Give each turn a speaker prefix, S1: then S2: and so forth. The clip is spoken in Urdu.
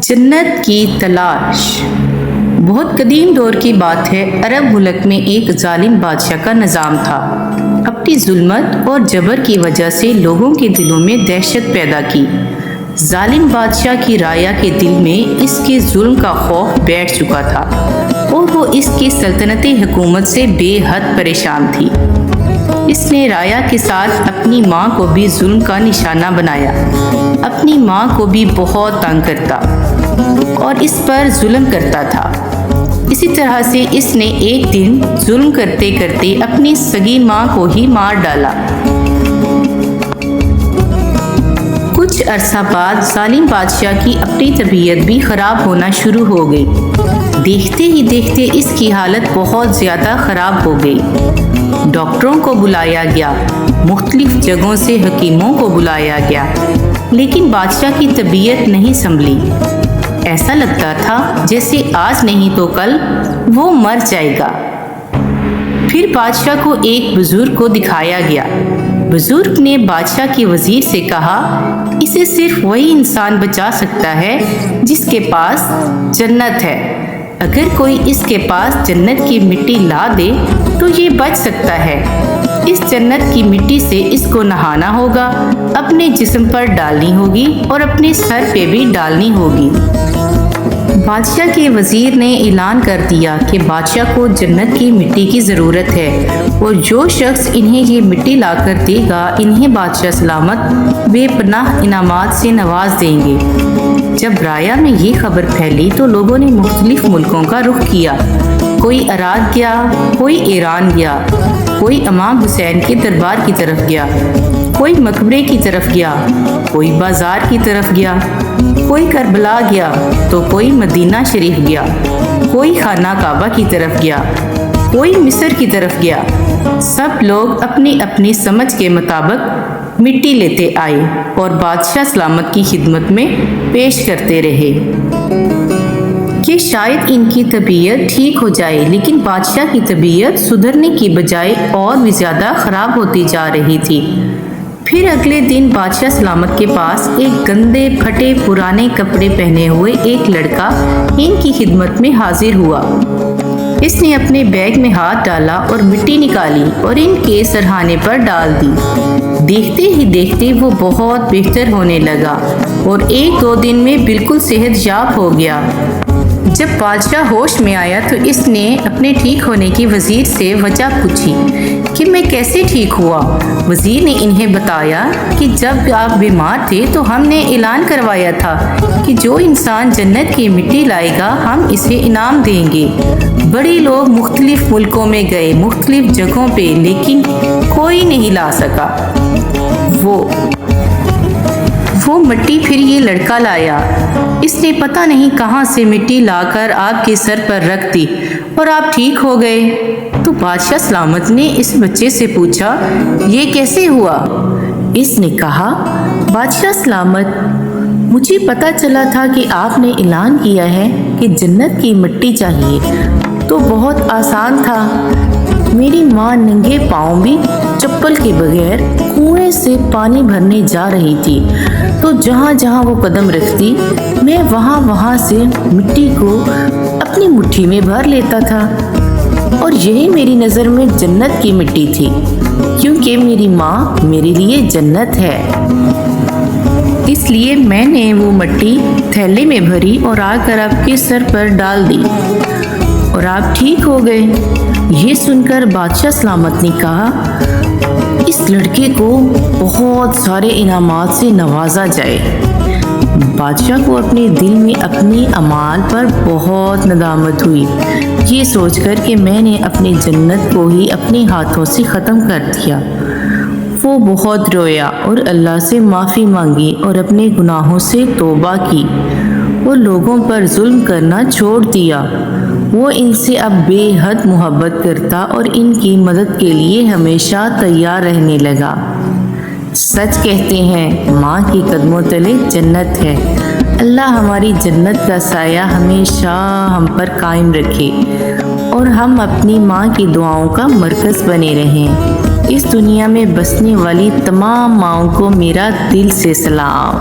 S1: جنت کی تلاش۔ بہت قدیم دور کی بات ہے، عرب ملک میں ایک ظالم بادشاہ کا نظام تھا۔ اپنی ظلمت اور جبر کی وجہ سے لوگوں کے دلوں میں دہشت پیدا کی۔ ظالم بادشاہ کی رایا کے دل میں اس کے ظلم کا خوف بیٹھ چکا تھا اور وہ اس کی سلطنتی حکومت سے بے حد پریشان تھی۔ اس نے رایا کے ساتھ اپنی ماں کو بھی ظلم کا نشانہ بنایا۔ اپنی ماں کو بھی بہت تنگ کرتا اور اس پر ظلم کرتا تھا۔ اسی طرح سے اس نے ایک دن ظلم کرتے کرتے اپنی سگی ماں کو ہی مار ڈالا۔ کچھ عرصہ بعد ظالم بادشاہ کی اپنی طبیعت بھی خراب ہونا شروع ہو گئی۔ دیکھتے ہی دیکھتے اس کی حالت بہت زیادہ خراب ہو گئی۔ ڈاکٹروں کو بلایا گیا، مختلف جگہوں سے حکیموں کو بلایا گیا، لیکن بادشاہ کی طبیعت نہیں سنبھلی۔ ایسا لگتا تھا جیسے آج نہیں تو کل وہ مر جائے گا۔ پھر بادشاہ کو ایک بزرگ کو دکھایا گیا۔ بزرگ نے بادشاہ کے وزیر سے کہا، اسے صرف وہی انسان بچا سکتا ہے جس کے پاس جنت ہے۔ اگر کوئی اس کے پاس جنت کی مٹی لا دے تو یہ بچ سکتا ہے۔ اس جنت کی مٹی سے اس کو نہانا ہوگا، اپنے جسم پر ڈالنی ہوگی اور اپنے سر پہ بھی ڈالنی ہوگی۔ بادشاہ کے وزیر نے اعلان کر دیا کہ بادشاہ کو جنت کی مٹی کی ضرورت ہے اور جو شخص انہیں یہ مٹی لا کر دے گا انہیں بادشاہ سلامت بے پناہ انعامات سے نواز دیں گے۔ جب رایا میں یہ خبر پھیلی تو لوگوں نے مختلف ملکوں کا رخ کیا۔ کوئی عراق گیا، کوئی ایران گیا، کوئی امام حسین کے دربار کی طرف گیا، کوئی مقبرے کی طرف گیا، کوئی بازار کی طرف گیا، کوئی کربلا گیا تو کوئی مدینہ شریف گیا، کوئی خانہ کعبہ کی طرف گیا، کوئی مصر کی طرف گیا۔ سب لوگ اپنی اپنی سمجھ کے مطابق مٹی لیتے آئے اور بادشاہ سلامت کی خدمت میں پیش کرتے رہے کہ شاید ان کی طبیعت ٹھیک ہو جائے، لیکن بادشاہ کی طبیعت سدھرنے کی بجائے اور بھی زیادہ خراب ہوتی جا رہی تھی۔ پھر اگلے دن بادشاہ سلامت کے پاس ایک گندے پھٹے پرانے کپڑے پہنے ہوئے ایک لڑکا ان کی خدمت میں حاضر ہوا۔ اس نے اپنے بیگ میں ہاتھ ڈالا اور مٹی نکالی اور ان کے سرہانے پر ڈال دی۔ دیکھتے ہی دیکھتے وہ بہت بہتر ہونے لگا اور 1-2 دن میں بالکل صحت یاب ہو گیا۔ جب بادشاہ ہوش میں آیا تو اس نے اپنے ٹھیک ہونے کی وزیر سے وجہ پوچھی کہ میں کیسے ٹھیک ہوا۔ وزیر نے انہیں بتایا کہ جب آپ بیمار تھے تو ہم نے اعلان کروایا تھا کہ جو انسان جنت کی مٹی لائے گا ہم اسے انعام دیں گے۔ بڑے لوگ مختلف ملکوں میں گئے، مختلف جگہوں پہ، لیکن کوئی نہیں لا سکا۔ وہ مٹی پھر یہ لڑکا لایا۔ اس نے پتہ نہیں کہاں سے مٹی لا کر آپ کے سر پر رکھ دی اور آپ ٹھیک ہو گئے۔ تو بادشاہ سلامت نے اس بچے سے پوچھا، یہ کیسے ہوا؟ اس نے کہا، بادشاہ سلامت، مجھے پتہ چلا تھا کہ آپ نے اعلان کیا ہے کہ جنت کی مٹی چاہیے، تو بہت آسان تھا۔ میری ماں ننگے پاؤں بھی چپل کے بغیر کنویں سے پانی بھرنے جا رہی تھی، تو جہاں جہاں وہ قدم رکھتی میں وہاں سے مٹی کو اپنی مٹھی میں بھر لیتا تھا، اور یہی میری نظر میں جنت کی مٹی تھی، کیونکہ میری ماں میرے لیے جنت ہے۔ اس لیے میں نے وہ مٹی تھیلے میں بھری اور آ کر آپ کے سر پر ڈال دی اور آپ ٹھیک ہو گئے۔ یہ سن کر بادشاہ سلامت نے کہا، اس لڑکے کو بہت سارے انعامات سے نوازا جائے۔ بادشاہ کو اپنے دل میں اپنے اعمال پر بہت ندامت ہوئی، یہ سوچ کر کہ میں نے اپنی جنت کو ہی اپنے ہاتھوں سے ختم کر دیا۔ وہ بہت رویا اور اللہ سے معافی مانگی اور اپنے گناہوں سے توبہ کی اور لوگوں پر ظلم کرنا چھوڑ دیا۔ وہ ان سے اب بے حد محبت کرتا اور ان کی مدد کے لیے ہمیشہ تیار رہنے لگا۔ سچ کہتے ہیں، ماں کے قدموں تلے جنت ہے۔ اللہ ہماری جنت کا سایہ ہمیشہ ہم پر قائم رکھے اور ہم اپنی ماں کی دعاؤں کا مرکز بنے رہیں۔ اس دنیا میں بسنے والی تمام ماؤں کو میرا دل سے سلام۔